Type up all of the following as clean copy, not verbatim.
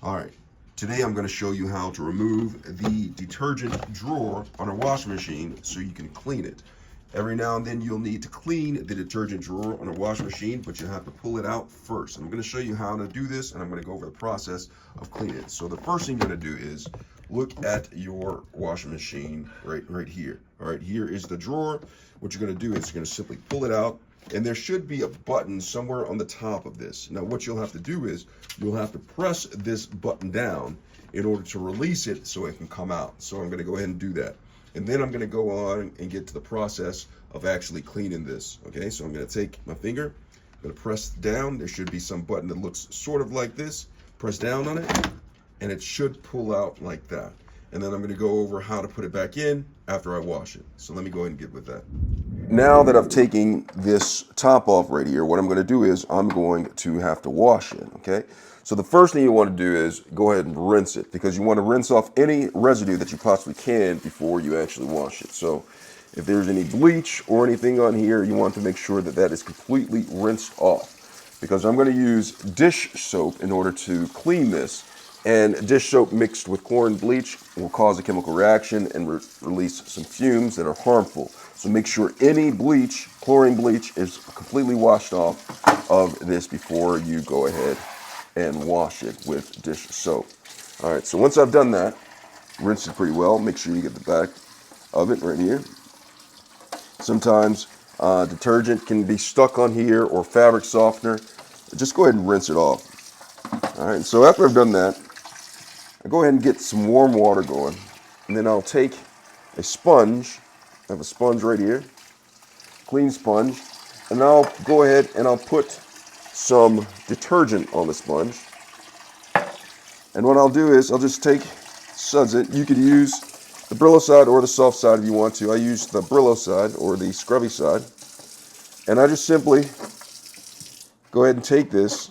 All right, today I'm going to show you how to remove the detergent drawer on a washing machine so you can clean it. Every now and then you'll need to clean the detergent drawer on a washing machine, but you have to pull it out first. I'm going to show you how to do this, and I'm going to go over the process of cleaning it. So the first thing you're going to do is look at your washing machine right here. All right, here is the drawer. What you're going to do is you're going to simply pull it out, and there should be a button somewhere on the top of this. Now what you'll have to do is you'll have to press this button down in order to release it so it can come out. So I'm going to go ahead and do that. And then I'm going to go on and get to the process of actually cleaning this. Okay, so I'm going to take my finger, I'm going to press down. There should be some button that looks sort of like this. Press down on it, and it should pull out like that. And then I'm going to go over how to put it back in after I wash it. So let me go ahead and get with that. Now that I've taken this top off right here, what I'm going to do is I'm going to have to wash it, okay? So the first thing you want to do is go ahead and rinse it, because you want to rinse off any residue that you possibly can before you actually wash it. So if there's any bleach or anything on here, you want to make sure that that is completely rinsed off, because I'm going to use dish soap in order to clean this. And dish soap mixed with chlorine bleach will cause a chemical reaction and release some fumes that are harmful. So make sure any bleach, chlorine bleach, is completely washed off of this before you go ahead and wash it with dish soap. All right, so once I've done that, rinse it pretty well. Make sure you get the back of it right here. Sometimes detergent can be stuck on here, or fabric softener. Just go ahead and rinse it off. All right, so after I've done that, I go ahead and get some warm water going, and then I'll take a sponge. I have a sponge right here, clean sponge, and I'll go ahead and I'll put some detergent on the sponge. And what I'll do is I'll just take, suds it. You could use the Brillo side or the soft side if you want to. I use the Brillo side or the scrubby side. And I just simply go ahead and take this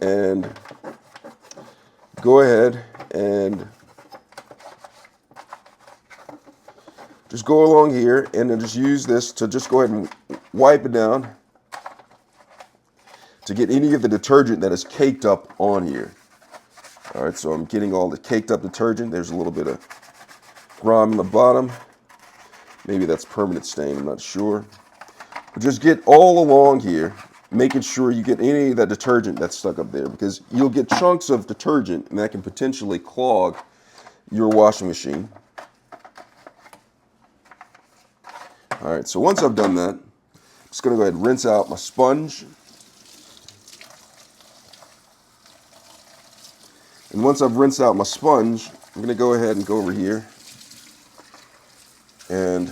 and go ahead and just go along here, and then just use this to just go ahead and wipe it down to get any of the detergent that is caked up on here. All right, so I'm getting all the caked up detergent. There's a little bit of grime on the bottom. Maybe that's permanent stain, I'm not sure. But just get all along here, making sure you get any of that detergent that's stuck up there, because you'll get chunks of detergent and that can potentially clog your washing machine. All right, so once I've done that, I'm just going to go ahead and rinse out my sponge. And once I've rinsed out my sponge, I'm going to go ahead and go over here, and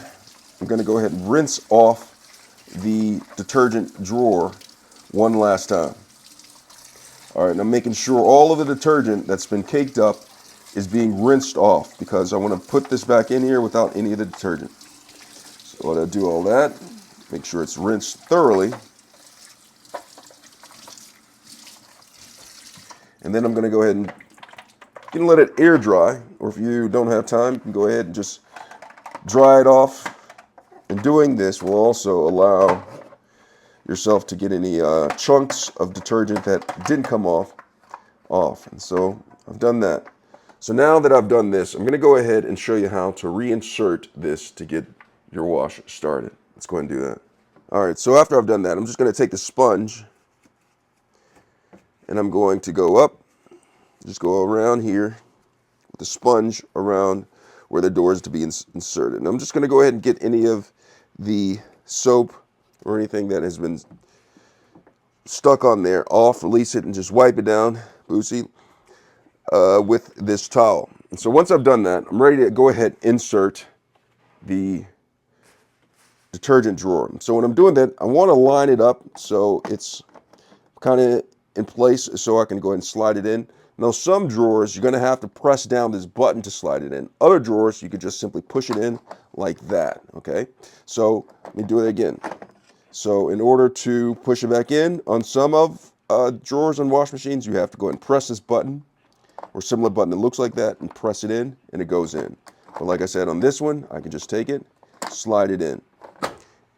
I'm going to go ahead and rinse off the detergent drawer one last time. All right, and I'm making sure all of the detergent that's been caked up is being rinsed off, because I want to put this back in here without any of the detergent. So when I do all that, make sure it's rinsed thoroughly. And then I'm going to go ahead and you can let it air dry, or if you don't have time, you can go ahead and just dry it off. And doing this will also allow yourself to get any chunks of detergent that didn't come off. And so I've done that. So now that I've done this, I'm going to go ahead and show you how to reinsert this to get your wash started. Let's go ahead and do that. All right, so after I've done that, I'm just going to take the sponge, and I'm going to go up, just go around here with the sponge around where the door is to be inserted. And I'm just going to go ahead and get any of the soap or anything that has been stuck on there off, release it, and just wipe it down, Boosie, with this towel. And so once I've done that, I'm ready to go ahead and insert the detergent drawer. So when I'm doing that, I want to line it up so it's kind of in place so I can go ahead and slide it in. Now some drawers, you're going to have to press down this button to slide it in. Other drawers, you could just simply push it in like that, okay? So let me do it again. So in order to push it back in, on some of drawers on wash machines, you have to go ahead and press this button or similar button that looks like that and press it in, and it goes in. But like I said, on this one, I can just take it, slide it in.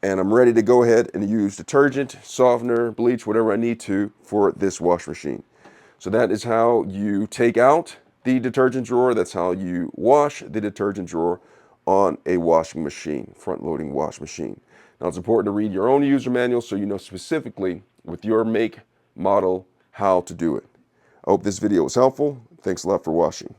And I'm ready to go ahead and use detergent, softener, bleach, whatever I need to for this wash machine. So that is how you take out the detergent drawer. That's how you wash the detergent drawer on a washing machine, front-loading wash machine. Now, it's important to read your own user manual so you know specifically with your make, model, how to do it. I hope this video was helpful. Thanks a lot for watching.